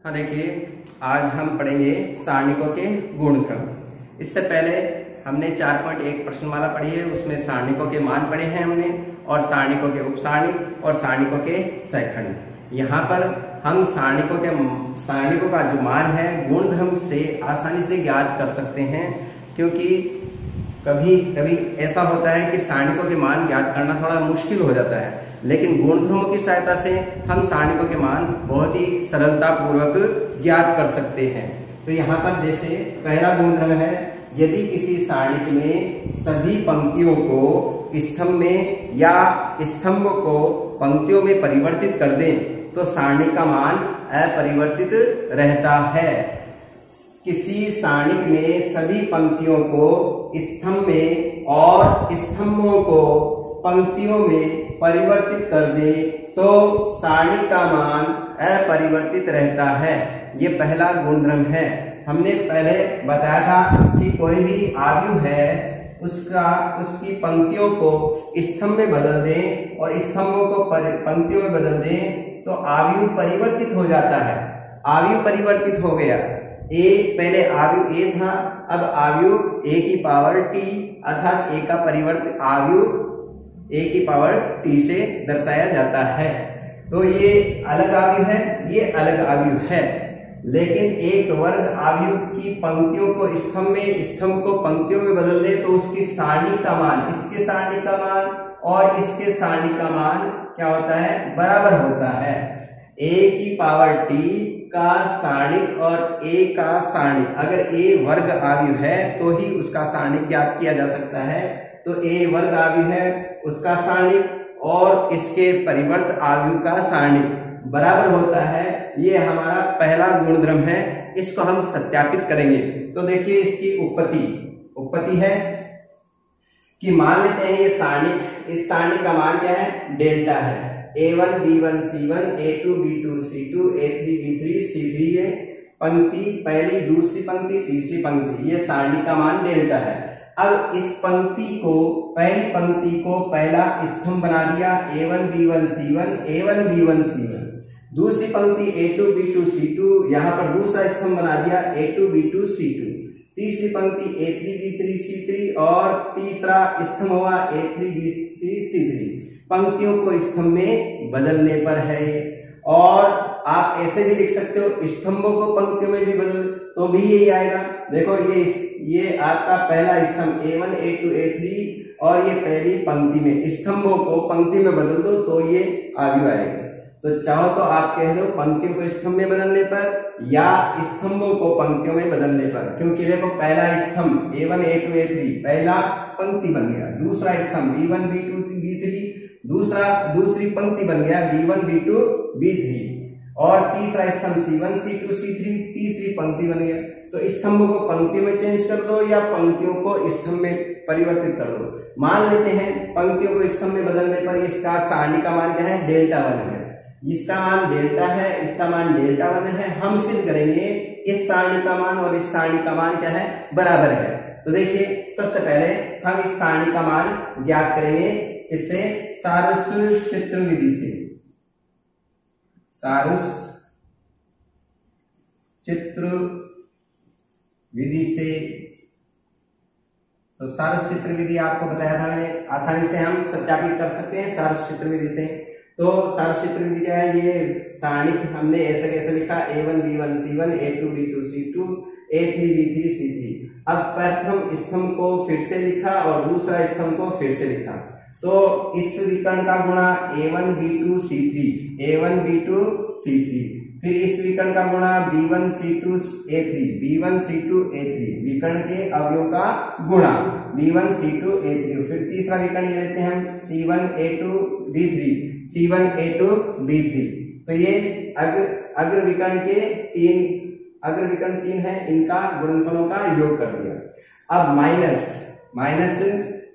हाँ देखिए, आज हम पढ़ेंगे सारणिकों के गुणधर्म। इससे पहले हमने 4.1 प्रश्नमाला पढ़ी है, उसमें सारणिकों के मान पढ़े हैं हमने, और सारणिकों के उपसारणिक और सारणिकों के सहखंड। यहाँ पर हम सारणिकों का जो मान है गुणधर्म से आसानी से ज्ञात कर सकते हैं, क्योंकि कभी कभी ऐसा होता है कि सारणिकों के मान ज्ञात करना थोड़ा मुश्किल हो जाता है, लेकिन गुणधर्मों की सहायता से हम सारणिकों के मान बहुत ही सरलता पूर्वक ज्ञात कर सकते हैं। तो यहाँ पर जैसे पहला गुणधर्म है, यदि किसी सारणिक में सभी पंक्तियों को स्तंभ में या स्तंभ को पंक्तियों में परिवर्तित कर दें तो सारणी का मान अपरिवर्तित रहता है। किसी सारणिक में सभी पंक्तियों को स्तंभ में और स्तंभों को पंक्तियों में परिवर्तित कर दे तो सारणी का मान अपरिवर्तित रहता है। ये पहला गुणधर्म है। हमने पहले बताया था कि कोई भी आयु है उसकी पंक्तियों को स्तंभ में बदल दें और स्तंभों को पंक्तियों में बदल दें तो आयु परिवर्तित हो जाता है। आयु परिवर्तित हो गया। पहले आयु ए था, अब आयु ए की पावर टी, अर्थात ए का परिवर्तित आयु ए की पावर टी से दर्शाया जाता है। तो ये अलग आयु है, ये अलग आयु है, लेकिन एक वर्ग आयु की पंक्तियों को स्तंभ को पंक्तियों में बदल दे तो उसकी सारणी का मान, इसके सारणी का मान और इसके सारणी का मान क्या होता है, बराबर होता है। ए की पावर टी का सारणिक और ए का सारणिक, अगर ए वर्ग आयु है तो ही उसका सारणिक ज्ञात किया जा सकता है। तो ए वर्ग आयु है, उसका सारणिक और इसके परिवर्त आयु का सारणिक बराबर होता है। ये हमारा पहला गुणधर्म है, इसको हम सत्यापित करेंगे। तो देखिए इसकी उत्पत्ति है कि मान लेते हैं ये सारणिक, इस सारणी का मान क्या है, डेल्टा है। A1 B1 C1 A2 B2 C2 A3 B3 C3 ये पंक्ति, पहली दूसरी पंक्ति तीसरी पंक्ति, ये सारणी का मान डेल्टा है। अब इस पंक्ति को, पहली पंक्ति को पहला स्तंभ बना दिया A1 B1 C1 A1 B1 C1, दूसरी पंक्ति A2 B2 C2, यहाँ पर दूसरा स्तंभ बना दिया A2 B2 C2, तीसरी पंक्ति A3 B3 C3 और तीसरा स्तंभ हुआ A3 B3 C3। पंक्तियों को स्तंभ में बदलने पर है। और आप ऐसे भी लिख सकते हो, स्तंभों को पंक्तियों में भी बदल तो भी यही आएगा। देखो ये आपका पहला स्तंभ A1 A2 A3 और ये पहली पंक्ति में, स्तंभों को पंक्ति में बदल दो तो ये आयु आएगा। तो चाहो तो आप कह दो पंक्तियों को स्तंभ में बदलने पर या स्तंभों को पंक्तियों में बदलने पर, क्योंकि देखो पहला स्तंभ A1 A2 A3 पहला पंक्ति बन गया, दूसरा स्तंभ B1 B2 B3 दूसरी पंक्ति बन गया B1 B2 B3 और तीसरा स्तंभ C1 C2 C3 तीसरी पंक्ति बन गया। तो स्तंभों को पंक्तियों में चेंज कर दो या पंक्तियों को स्तंभ में परिवर्तित कर दो। मान लेते हैं पंक्तियों को स्तंभ में बदलने पर इसका सारणी का मान क्या है, डेल्टा 1 है। इसका मान डेल्टा है, इसका मान डेल्टा 1 है। हम सिद्ध करेंगे इस सारणी का मान और इस सारणी का मान क्या है, बराबर है। तो देखिए सबसे पहले हम इस सारणी का मान ज्ञात करेंगे इससे सारस्वचित्र विधि से। सारस्वचित्र विधि से, तो सारस्वचित्र विधि आपको बताया था मैंने, आसानी से हम सत्यापित कर सकते हैं सारस्वचित्र विधि से। तो सारस्वचित्र विधि क्या है, ये सारणिक हमने ऐसे कैसे लिखा, A1 B1 C1 A2 B2 C2 A3 B3 C3। अब प्रथम स्तंभ को फिर से लिखा और दूसरा स्तंभ को फिर से लिखा, तो इस विकर्ण का गुणा A1 B2 C3 A1 B2 C3, फिर इस विकर्ण का गुणा B1 C2 A3 B1 C2 A3, विकर्ण के अवयवों का गुणा B1 C2 A3, फिर तीसरा विकर्ण ये लेते हैं हम C1 A2 B3 C1 A2 B3। तो ये अग्र विकर्ण के अग्र विकर्ण 3 है, इनका गुणनफलों का योग कर दिया। अब माइनस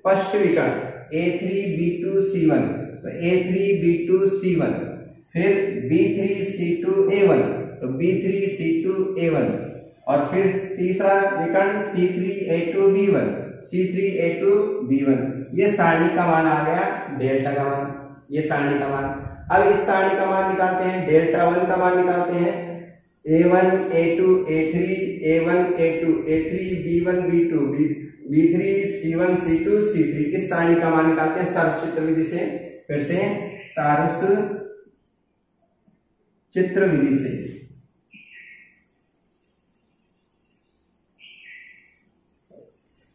पश्च विकर्ण A3 B2 C1, तो A3 B2 C1, फिर B3 C2 A1, तो B3 C2 A1, और फिर तीसरा विकर्ण C3 A2 B1 C3 A2 B1। ये सारणी का मान आ गया, डेल्टा का मान, ये सारणी का मान। अब इस सारणी का मान निकालते हैं, डेल्टा 1 का मान निकालते हैं। A1 A2 A3 A1 A2 A3 B1 B2 B3 C1 C2 C3 इस सारणी का मान निकालते हैं सारस चित्र विधि से। फिर से सारस चित्र विधि से।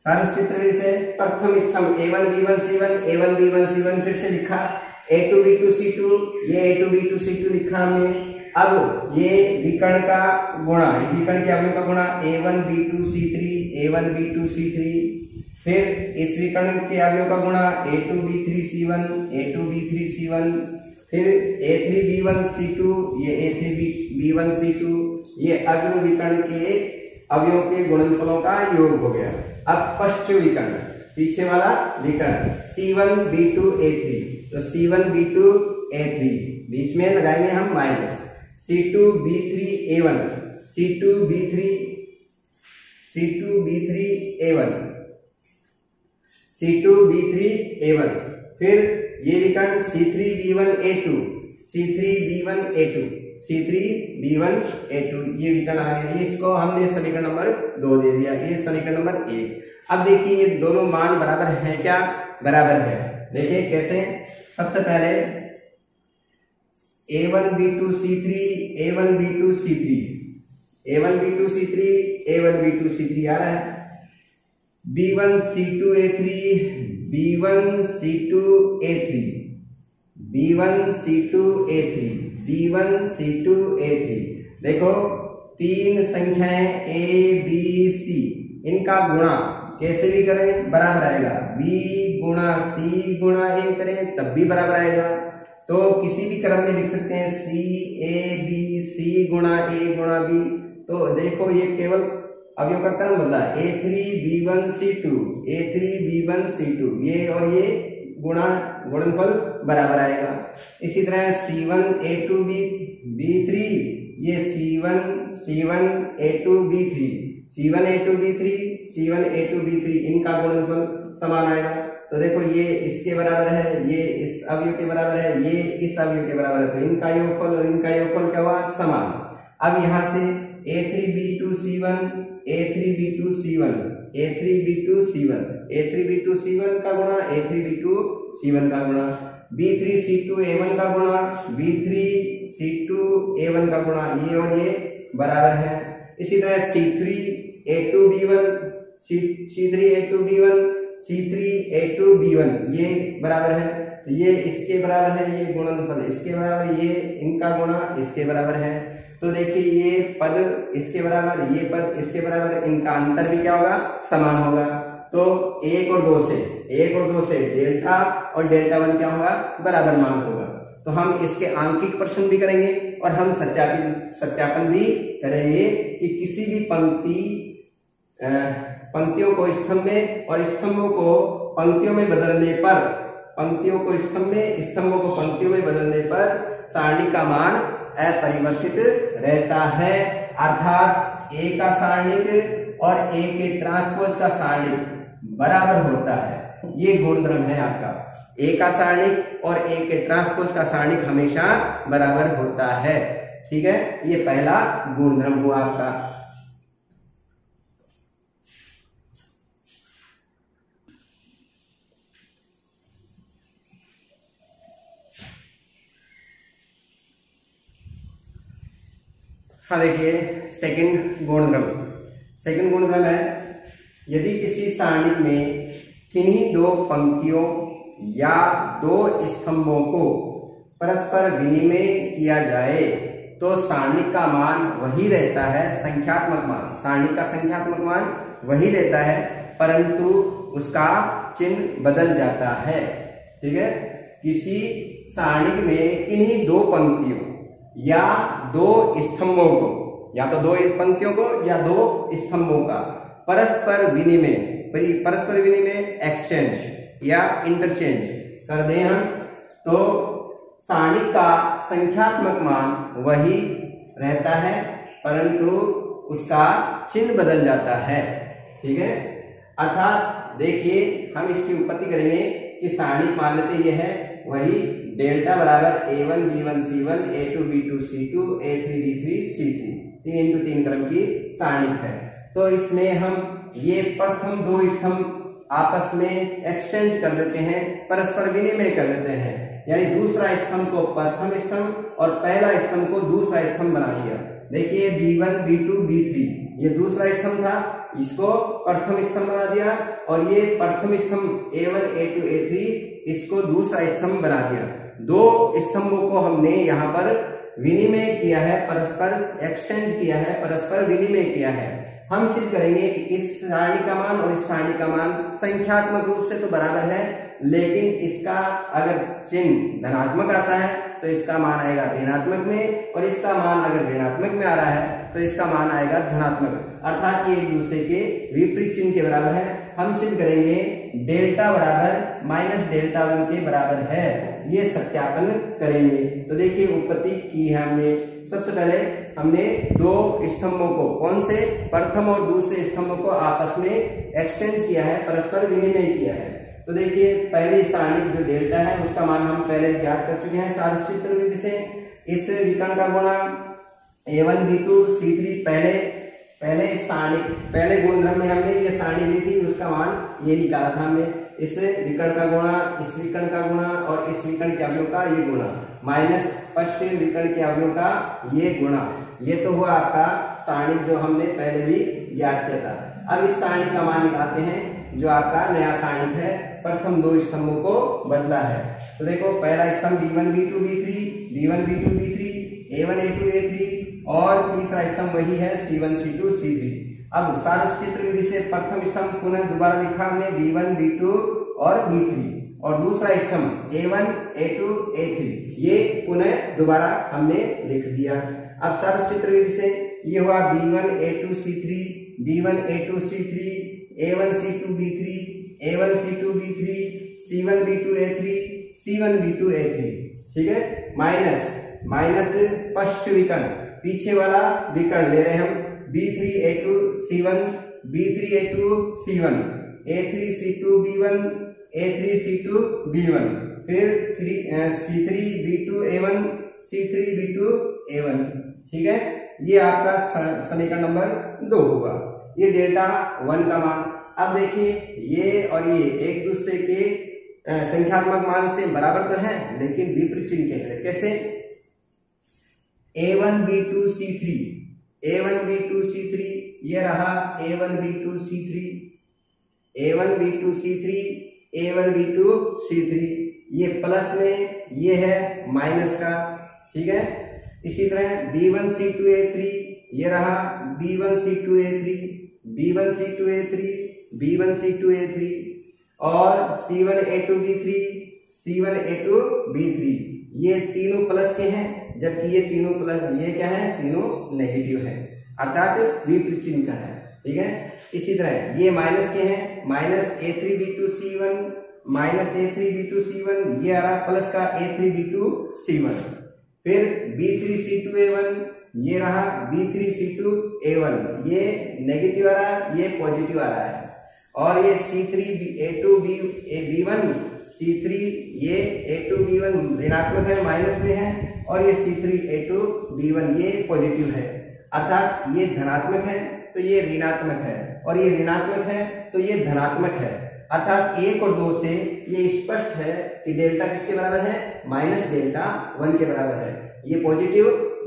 सारस चित्र विधि से प्रथम स्तंभ A1 B1 C1 A1 B1 C1 फिर से लिखा, A2 B2 C2 ये A2 B2 C2 लिखा हमने। अब ये विकर्ण का गुणा, विकर्ण के अवयव का गुणा A1 B2 C3 A1 B2 C3, फिर इस विकर्ण के अवयव का गुणा A2 B3 C1 A2 B3 C1, फिर A3 B1 C2 ये A3 B1 C2, ये अग्र विकर्ण के अवयव के गुणनफलों का योग हो गया। अब पश्च विकर्ण, पीछे वाला विकर्ण C1 B2 A3, तो C1 B2 A3 बीच में लगाएंगे हम minus, C2 B3 A1 C2 B3 A1 C2 B3 A1, फिर ये विकर्ण C3 B1 A2 C3 B1 A2 C3 B1 A2 ये विकर्ण आ गया। इसको हमने समीकरण नंबर 2 दे दिया, ये समीकरण नंबर 1। अब देखिए ये दोनों मान बराबर हैं क्या? बराबर है। देखिए कैसे, सबसे पहले A1 B2 C3 A1 B2 C3 A1 B2 C3 A1 B2 C3 आ रहा है, B1 C2 A3 B1 C2 A3 B1 C2 A3 B1 C2 A3। देखो तीन संख्याएं A B C, इनका गुणा कैसे भी करें बराबर आएगा, B गुणा C गुणा A करें तब भी बराबर आएगा। तो किसी भी क्रम में लिख सकते हैं C A B C गुणा A गुणा B। तो देखो ये केवल अवयव का क्रम बदला, A3 B1 C2 A3 B1 C2, ये और ये गुणनफल बराबर आएगा। इसी तरह C1 A2 B3 ये C1 A2 B3 C1 A2 B3 C1 A2 B3 इनका गुणनफल समान आएगा। तो देखो ये इसके बराबर है, ये इस अवयव के बराबर है, ये इस अवयव के बराबर है, तो इनका योगफल और इनका योगफल क्या हुआ? समान। अब यहाँ से A3 B2 C1 A3 B2 C1 A3 B2 C1 A3 B2 C1 का गुणा A3 B2 C1 का गुणा, B3 C2 A1 का गुणा B3 C2 A1 का गुणा, ये और ये बराबर है। इसी तरह C3 A2 B1 C3 A2 B1 C3 A2 B1 ये बराबर है, तो ये इसके बराबर है, ये गुणनफल इसके बराबर, ये इनका गुणा इसके बराबर है। तो देखिए ये पद इसके बराबर, ये पद इसके बराबर, इनका अंतर भी क्या होगा? समान होगा। तो 1 और 2 से डेल्टा और डेल्टा 1 क्या होगा? बराबर मान होगा। तो हम इसके आंकिक प्रश्न भी करेंगे और हम सत्यापन भी करेंगे कि किसी भी पंक्तियों को स्तंभ में और स्तंभों को पंक्तियों में बदलने पर, पंक्तियों को स्तंभ में स्तंभों को पंक्तियों में बदलने पर सारणी का मान अपरिवर्तित रहता है। अर्थात A का सारणिक और A के ट्रांसपोज का सारणिक बराबर होता है। ये गुणधर्म है आपका, A का सारणिक और A के ट्रांसपोज का सारणिक हमेशा बराबर होता है। ठीक है, ये पहला गुणधर्म हुआ आपका। हाँ देखिए सेकंड गुणधर्म है, यदि किसी सारणिक में किन्हीं दो पंक्तियों या दो स्तंभों को परस्पर विनिमय किया जाए तो सारणिक का मान वही रहता है, संख्यात्मक मान, सारणिक का संख्यात्मक मान वही रहता है, परंतु उसका चिन्ह बदल जाता है। ठीक है, किसी सारणिक में किन्हीं दो पंक्तियों या दो स्तंभों को, या तो दो पंक्तियों को या दो स्तंभों का परस्पर विनिमय एक्सचेंज या इंटरचेंज कर दें हम, तो सारणिक का संख्यात्मक मान वही रहता है, परंतु उसका चिन्ह बदल जाता है। ठीक है, अर्थात देखिए हम इसकी उत्पत्ति करेंगे कि सारणिक मान लेते ये है वही डेल्टा बराबर A1 B1 C1 A2 B2 C2 A3 B3 C3 3x3 क्रम की सारणिक है। तो इसमें हम ये प्रथम दो स्तंभ आपस में एक्सचेंज कर लेते हैं, परस्पर विनिमय कर लेते हैं, यानी दूसरा स्तंभ को प्रथम स्तंभ और पहला स्तंभ को दूसरा स्तंभ बना दिया। देखिए B1 B2 B3 ये दूसरा स्तंभ था, इसको प्रथम स्तंभ बना दिया, और ये प्रथम स्तंभ A1 A2 A3 इसको दूसरा स्तंभ बना दिया। दो स्तंभों को हमने यहाँ पर विनिमय किया है, परस्पर एक्सचेंज किया है, परस्पर विनिमय किया है। हम सिद्ध करेंगे कि इस सारणी का मान और इस सारणी का मान संख्यात्मक रूप से तो बराबर है, लेकिन इसका अगर चिन्ह धनात्मक आता है तो इसका मान आएगा ऋणात्मक में, और इसका मान अगर ऋणात्मक में आ रहा है तो इसका मान आएगा धनात्मक, अर्थात ये एक दूसरे के विपरीत चिन्ह के बराबर है। हम सिद्ध करेंगे डेल्टा बराबर माइनस डेल्टा 1 के बराबर है, ये सत्यापन करेंगे। तो देखिए उत्पत्ति की है हमने। सबसे पहले हमने दो स्तंभों को, कौन से, प्रथम और दूसरे स्तंभों को आपस में एक्सचेंज किया है, परस्पर विनिमय किया है। तो देखिए पहली सारणिक जो डेल्टा है उसका मान हम पहले ज्ञात कर चुके हैं सारस्चित्र विधि से। इस विकर्ण का गुणा A1 B2 C3 पहले सारणिक पहले गुणधर्म में हमने ये सारणी ली थी, उसका मान ये निकाला था हमने। इस विकर्ण का गुणा, इस विकर्ण का गुणा और इस विकर्ण के अवयव का ये गुणा, माइनस पश्चिम विकर्ण के अवयव का ये गुणा, ये तो हुआ आपका सारणी जो हमने पहले भी ज्ञात किया था। अब इस सारणी का मान निकालते हैं जो आपका नया सारणिक है, प्रथम दो स्तंभों को बदला है। तो देखो पहला स्तंभ B1 B2 B3 B1 B2 B3 A1 A2 A3 और तीसरा स्तंभ वही है C1 C2 C3। अब सारस्चित्र विधि से प्रथम स्तंभ पुनः दोबारा लिखा हमने B1 B2 और B3, और दूसरा स्तंभ A1 A2 A3 ये पुनः दोबारा हमने लिख दिया। अब सारस्चित्र विधि से ये हुआ B1 A2 C3 B1 A2 C3 A1 C2 B3 A1 C2 B3 C1 B2 A3 C1 B2 A3, ठीक है। माइनस पश्च विकर्ण, पीछे वाला विकर्ण ले रहे हैं हम, B3 A2 C1 B3 A2 C1 A3 C2 B1 A3 C2 B1, फिर C3 B2 A1 C3 B2 A1, ठीक है। ये आपका समीकरण नंबर 2 हुआ, ये डेल्टा 1 का मान। अब देखिए ये और ये एक दूसरे के संख्यात्मक मान से बराबर तो है, लेकिन विपरीत चिन्ह के हैं। कैसे? A1 B2 C3 A1 B2 C3 ये रहा A1 B2 C3 A1 B2 C3 A1 B2 C3, ये प्लस में, ये है माइनस का, ठीक है। इसी तरह B1 C2 A3 ये रहा B1 C2 A3 B1 C2 A3 B1 C2 A3 और C1 A2 B3 C1 A2 B3, ये तीनों प्लस के हैं, जबकि ये तीनों प्लस, ये क्या है, तीनों नेगेटिव है, अर्थात विपरीत चिन्ह का है, ठीक है। इसी तरह ये माइनस के हैं, minus A3 B2 C1 minus A3 B2 C1, ये आ रहा प्लस का A3 B2 C1, फिर B3 C2 A1 ये रहा B3 C2 A1, ये नेगेटिव आ रहा है, ये पॉजिटिव आ रहा है, और ये C3 A2 B1 C3 ये A2 B1 ऋणात्मक है, माइनस में है, और ये C3 A2 B1 ये पॉजिटिव है, अर्थात ये धनात्मक है तो ये ऋणात्मक है, और ये ऋणात्मक है तो ये धनात्मक है, अर्थात 1 और 2 से ये स्पष्ट है कि डेल्टा किसके बराबर है, माइनस डेल्टा 1 के बराबर है। ये पॉजिटिव,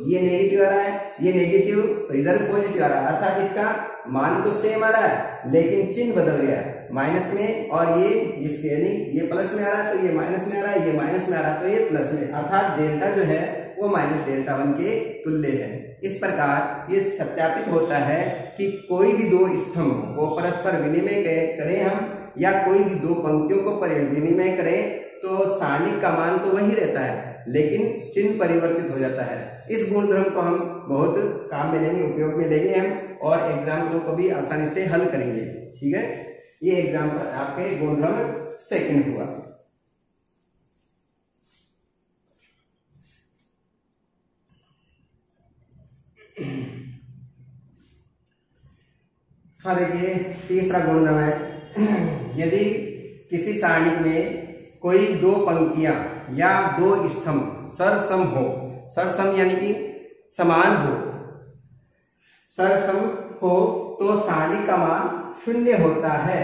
ये नेगेटिव आ रहा है, ये नेगेटिव तो इधर पॉजिटिव आ रहा है, अर्थात इसका मान तो सेम आ रहा है लेकिन चिन्ह बदल गया, माइनस में, और ये इसके यानी ये प्लस में आ रहा है तो ये माइनस में आ रहा है, ये माइनस में आ रहा है तो ये प्लस में, अर्थात डेल्टा जो है वो माइनस डेल्टा 1 के तुल्य है। इस प्रकार ये सत्यापित होता है कि कोई भी दो स्तंभ को परस्पर विनिमय करें हम, या कोई भी दो पंक्तियों को विनिमय करें तो सारणिक का मान तो वही रहता है, लेकिन चिन्ह परिवर्तित हो जाता है। इस गुणधर्म को हम बहुत काम में लेंगे, उपयोग में लेंगे हम, और एग्जाम्पल को भी आसानी से हल करेंगे, ठीक है। ये एग्जाम्पल आपके गुणधर्म सेकंड हुआ। हाँ देखिए तीसरा गुणधर्म है, यदि किसी सारणी में कोई दो पंक्तियां या दो स्तंभ सरसम हो, सरसम यानी कि समान हो, सरसम हो तो सारणी का मान 0 होता है।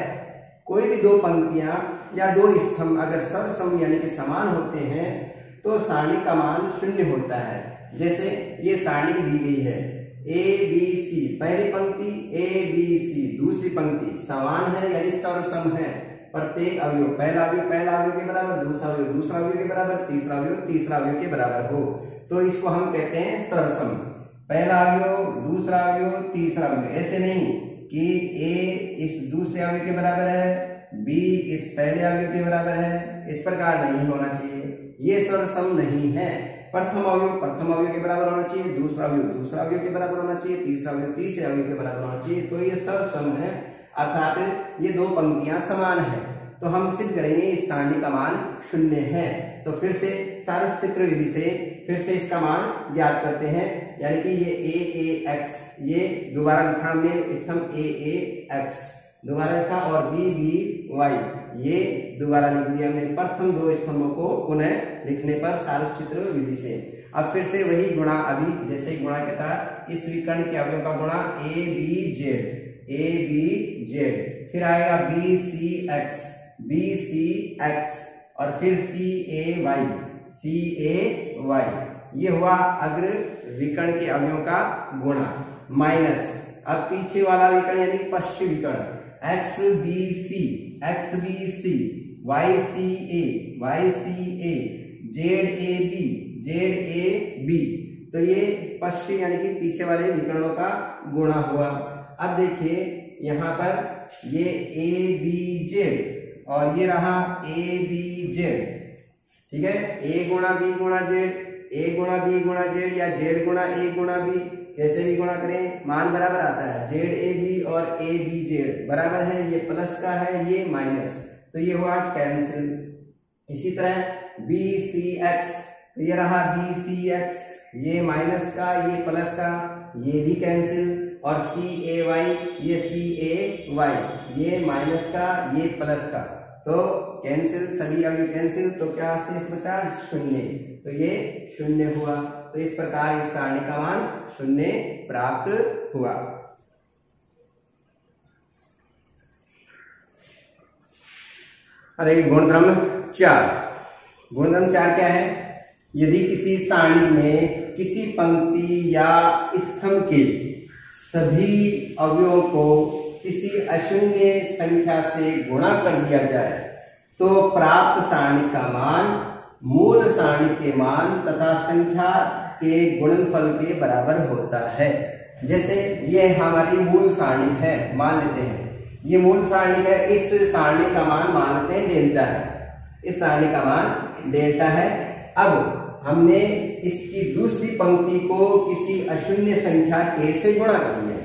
कोई भी दो पंक्तियां या दो स्तंभ अगर सरसम यानी कि समान होते हैं तो सारणी का मान 0 होता है। जैसे ये सारणी दी गई है ABC, पहली पंक्ति ABC, दूसरी पंक्ति समान है यानी सरसम है, प्रत्येक अवयव पहला अवयव के बराबर, दूसरा अवयव के बराबर, तीसरा अवयव के बराबर हो तो इसको हम कहते हैं सरसम। पहला अवयव, दूसरा अवयव, तीसरा अवयव, ऐसे नहीं कि A इस दूसरे अवयव के बराबर है, B इस पहले अवयव के बराबर है, इस प्रकार नहीं होना चाहिए, ये सरसम नहीं है। प्रथम अवयव के बराबर होना चाहिए, दूसरा अवयव के बराबर होना चाहिए, तीसरा अवयव तीसरे अवयव के बराबर होना चाहिए, तो ये सरसम है, अर्थात ये दो पंक्तियां समान है। तो हम सिद्ध करेंगे इस सारणी का मान 0 है। तो फिर से सारस्चित्र विधि से फिर से इसका मान ज्ञात करते हैं, यानी कि ये AAX, ये दोबारा लिखा हमने स्तंभ AAX दोबारा लिखा, और BBY ये दोबारा लिख दिया हमने प्रथम दो स्तंभों को पुनः लिखने पर सारस्चित्र विधि से। अब फिर से वही गुणा, अभी जैसे गुणा कहता है इस विकर्ण के अवयव का गुणा ABZ, फिर आएगा BCX और फिर CAY, ये हुआ अग्र विकर्ण के अवयवों का गुणा, माइनस अब पीछे वाला विकर्ण यानी पश्च विकर्ण XBC, YCA, ZAB, तो ये पश्चिम यानी कि पीछे वाले विकर्णों का गुणा हुआ। अब देखिए यहाँ पर ये ABZ और ये रहा ABZ, ठीक है, A गुणा B गुणा Z, A गुणा B गुणा Z या Z गुणा A गुणा B, कैसे भी गुणा करें मान बराबर आता है। ZAB और ABZ बराबर है, ये प्लस का है ये माइनस, तो ये हुआ कैंसिल। इसी तरह BCX, तो ये रहा BCX, ये माइनस का ये प्लस का, ये भी कैंसिल, और CAY, ये CAY, ये माइनस का ये प्लस का, तो कैंसिल, सभी अभी कैंसिल, तो क्या शेष बचा 0, तो ये 0 हुआ। तो इस प्रकार इस सारणी का मान 0 प्राप्त हुआ। अरे गुणक्रम 4, गुणक्रम 4 क्या है? यदि किसी सारणी में किसी पंक्ति या स्तंभ के सभी अवयवों को किसी अशून्य संख्या से गुणा कर दिया जाए तो प्राप्त सारणी का मान मूल सारणी के मान तथा संख्या के गुणनफल के बराबर होता है। जैसे ये हमारी मूल सारणी है, मान लेते हैं ये मूल सारणी है, इस सारणी का मान मान लेते हैं डेल्टा है, इस सारणी का मान डेल्टा है। अब हमने इसकी दूसरी पंक्ति को किसी अशून्य संख्या k से गुणा कर दिया,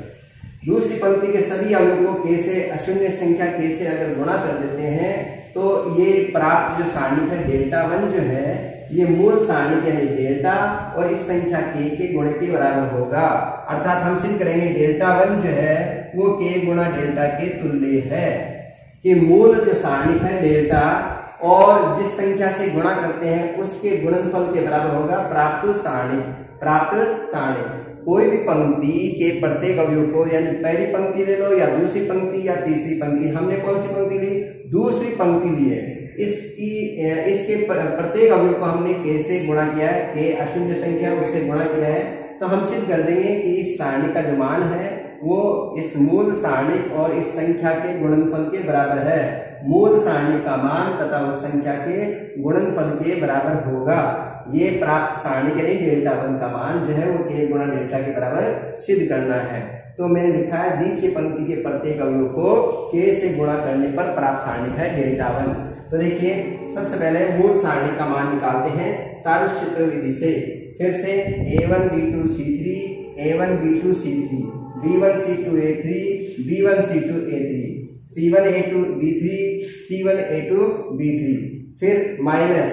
दूसरी पंक्ति के सभी अवयवों को k से अशून्य संख्या k से अगर गुणा कर देते हैं तो ये प्राप्त जो सारणी है डेल्टा 1 जो है ये मूल सारणी यानी डेल्टा और इस संख्या k के गुणे के बराबर होगा। अर्थात हम सिद्ध करेंगे डेल्टा 1 जो है वो k गुणा डेल्टा के तुल्य है, कि मूल जो सारणी है डेल्टा और जिस संख्या से गुणा करते हैं उसके गुणनफल के बराबर होगा प्राप्त सारणी। कोई भी पंक्ति के प्रत्येक अवयव को, यानी पहली पंक्ति ले लो या दूसरी पंक्ति या तीसरी पंक्ति, हमने कौन सी पंक्ति ली? दूसरी पंक्ति ली है, इसके प्रत्येक अवयव को हमने k से गुणा किया है, k अशून्य संख्या उससे गुणा किया है, तो हम सिद्ध कर देंगे कि इस सारणी का जो मान है वो इस मूल सारणी और इस संख्या के गुणनफल के बराबर है। मूल सारणी का मान तथा उस संख्या के गुणनफल के बराबर होगा। ये प्राप्त सारणी के लिए डेल्टा 1 का मान जो है वो k गुणा डेल्टा के बराबर सिद्ध करना है। तो मैंने लिखा है बीच की पंक्ति के प्रत्येक अवयव को k से गुणा करने पर प्राप्त सारणी है डेल्टा 1। तो देखिए सबसे पहले मूल सारणी का मान निकालते हैं सारस्चित्र विधि से। फिर से A1 B2 C3, A1 B2 C3, B1 C2 A3, B1 C2 A3, C1 A2 B3, C1 A2 B3, फिर माइनस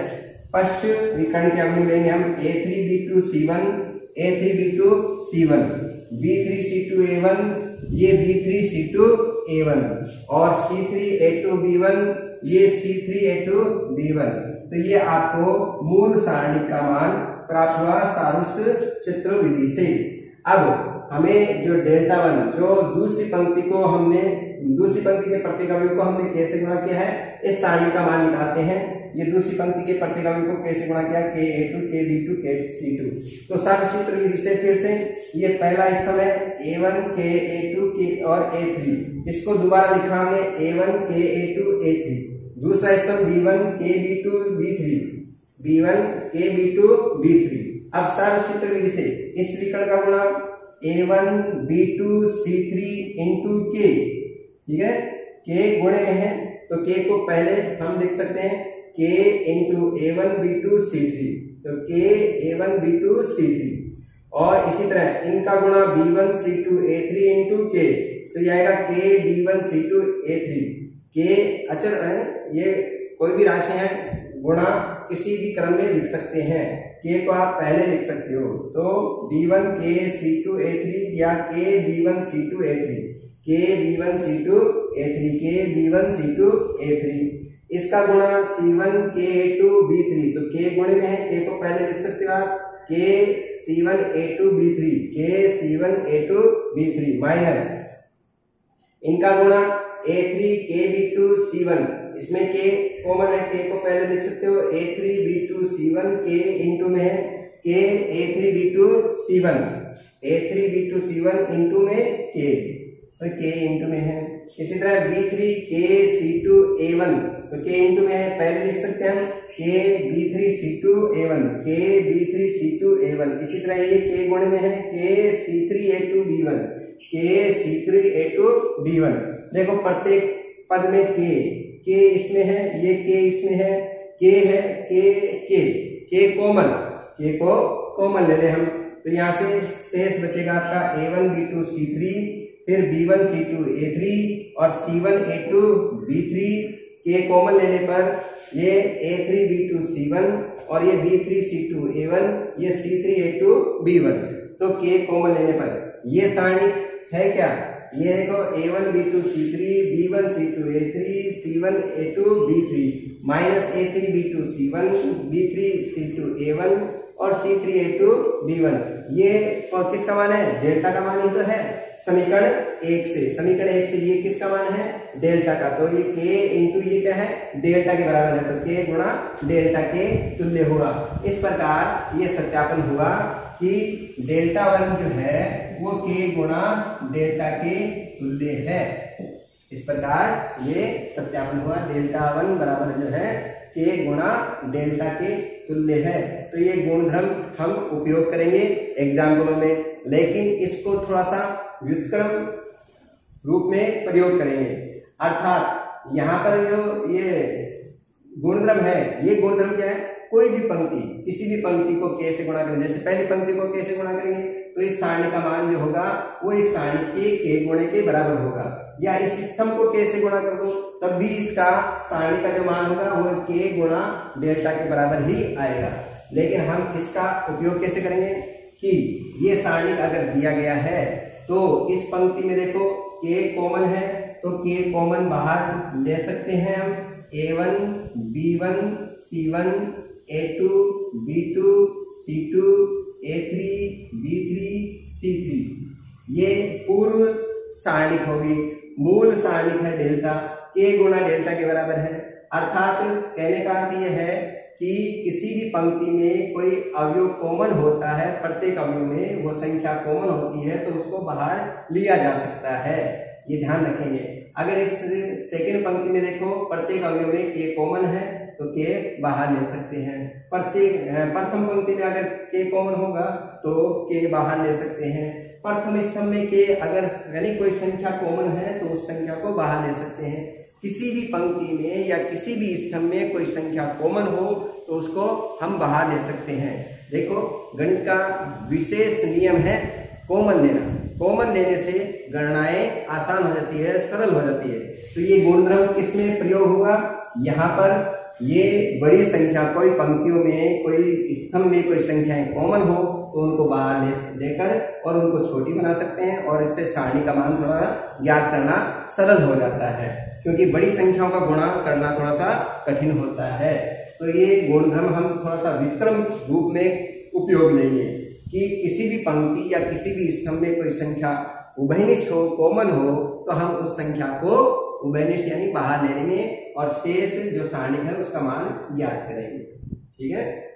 पश्चिम विकर्ण के अवयव लेंगे हम A3 B2 C1, A3 B2 C1, B3 C2 A1, ये B3 C2 A1 और C3 A2 B1, ये C3A2B1। तो ये आपको मूल सारणिक का मान प्राप्त हुआ सारूष्य चित्र विधि से। अब हमें जो डेल्टा वन, जो दूसरी पंक्ति के प्रत्येक अवयव को हमने कैसे गुणा किया है, इस सारणी का मान निकालते हैं। ये दूसरी पंक्ति के प्रत्येक अवयव को कैसे गुणा किया, Ka2 Kb2 Kc2। तो सारूष्य चित्र विधि से फिर से ये पहला स्तंभ है A1 Ka2 K और A3, इसको दोबारा लिखा हमने A1 Ka2 A3। दूसरा स्तंभ B1 Kb2 B3, B1 Kb2 B3। अब सारूष्य चित्र विधि से इस विकर्ण का गुणा A1 B2 C3 into K, ठीक है, K गुणे में है तो K को पहले हम देख सकते हैं K into A1 B2 C3, तो K A1 B2 C3। और इसी तरह इनका गुणा B1 C2 A3 into K, तो यह आएगा K B1 C2 A3। K अचर है, ये कोई भी राशि है, गुणा किसी भी क्रम में लिख सकते हैं। K को आप पहले लिख सकते हो, तो B1 K C2 A3 या K B1 C2 A3, K B1 C2 A3, K B1 C2 A3। इसका गुणा C1 K2 B3, तो K गुणे में है, K को पहले लिख सकते हो आप, K C1 A2 B3, K C1 A2 B3 minus इनका गुणा A3 KB2 C1, इसमें K कॉमन है, K को पहले लिख सकते हो A3 B2 C1, K into में है K A3 B2 C1, A3 B2 C1 into में K, तो K इंटू में है। इसी तरह B3 K C2 A1, तो K इंटू में है, पहले लिख सकते हैं हम K B3 C2 A1, K B3 C2 A1। इसी तरह ये K गुणे में है K C3 A2 B1, K C3 A2 B1। देखो प्रत्येक पद में K इसमें है, ये K इसमें है, K है, K कॉमन, K को कॉमन ले ले हम, तो यहाँ से शेष बचेगा आपका A1 B2 C3, फिर B1 C2 A3 और C1 A2 B3। K common लेने पर ये A3 B2 C1 और ये B3 C2 A1, ये C3 A2 B1। तो K कॉमन लेने पर ये सारणिक है क्या, ये देखो A1 B2 C3, B1 C2 A3, C1 A2 B3 minus A3 B2 C1, B3 C2 A1 और C3 A2 B1। ये किसका मान है, डेल्टा का मान ही तो है समीकरण 1 से। समीकरण 1 से ये किसका मान है, डेल्टा का, तो ये K इंटू ये क्या है, डेल्टा के बराबर है, तो K गुणा डेल्टा के तुल्य हुआ। इस प्रकार ये सत्यापन हुआ कि डेल्टा वन जो है वो K गुणा डेल्टा के तुल्य है। इस प्रकार ये सत्यापन हुआ, डेल्टा वन बराबर जो है K गुणा डेल्टा के तुल्य है। तो ये गुणधर्म हम उपयोग करेंगे एग्जाम्पलों में, लेकिन इसको थोड़ा सा व्युत्क्रम रूप में प्रयोग करेंगे। अर्थात यहाँ पर जो ये गुणधर्म है, ये गुणधर्म क्या है, कोई भी पंक्ति, किसी भी पंक्ति को K से गुणा करेंगे, जैसे पहली पंक्ति को K से गुणा करेंगे तो इस सारणी का मान जो होगा वो इस सारणी के K गुणे के बराबर होगा, या इस स्तंभ को K से गुणा कर दो तब भी इसका सारणी का जो मान होगा वो K गुणा डेल्टा के बराबर ही आएगा। लेकिन हम इसका उपयोग कैसे करेंगे कि ये सारणी अगर दिया गया है तो इस पंक्ति में देखो K कॉमन है, तो K कॉमन बाहर ले सकते हैं हम, A1 B1 C1 A2 B2 C2 A3 B3 C3, ये पूर्व सारणिक होगी, मूल सारणिक है डेल्टा, K गुणा डेल्टा के बराबर है। अर्थात कहने का अर्थ यह है कि किसी भी पंक्ति में कोई अवयव कॉमन होता है, प्रत्येक अवयव में वो संख्या कॉमन होती है तो उसको बाहर लिया जा सकता है, ये ध्यान रखेंगे। अगर इस सेकंड पंक्ति में देखो प्रत्येक अवयव में K कॉमन है तो K बाहर ले सकते हैं। प्रथम पंक्ति में अगर K कॉमन होगा तो K बाहर ले सकते हैं। प्रथम स्तंभ में K अगर यानी कोई संख्या कॉमन है तो उस संख्या को बाहर ले सकते हैं। किसी भी पंक्ति में या किसी भी स्तंभ में कोई संख्या कॉमन हो तो उसको हम बाहर ले सकते हैं। देखो गणित का विशेष नियम है कॉमन लेना, कॉमन लेने से गणनाएं आसान हो जाती है, सरल हो जाती है। तो ये गुणधर्म किसमें प्रयोग होगा, यहाँ पर ये बड़ी संख्या कोई पंक्तियों में कोई स्तंभ में कोई संख्याएं कॉमन हो तो उनको बाहर लेकर और उनको छोटी बना सकते हैं और इससे सारणी का मान थोड़ा ज्ञात करना सरल हो जाता है। क्योंकि बड़ी संख्याओं का गुणा करना थोड़ा सा कठिन होता है। तो ये गुणधर्म हम थोड़ा सा व्युत्क्रम रूप में उपयोग लेंगे कि किसी भी पंक्ति या किसी भी स्तंभ में कोई संख्या उभयनिष्ठ हो, कॉमन हो, तो हम उस संख्या को उभयनिष्ठ यानी बाहर ले लेंगे और शेष जो सारणिक है उसका मान ज्ञात करेंगे। ठीक है।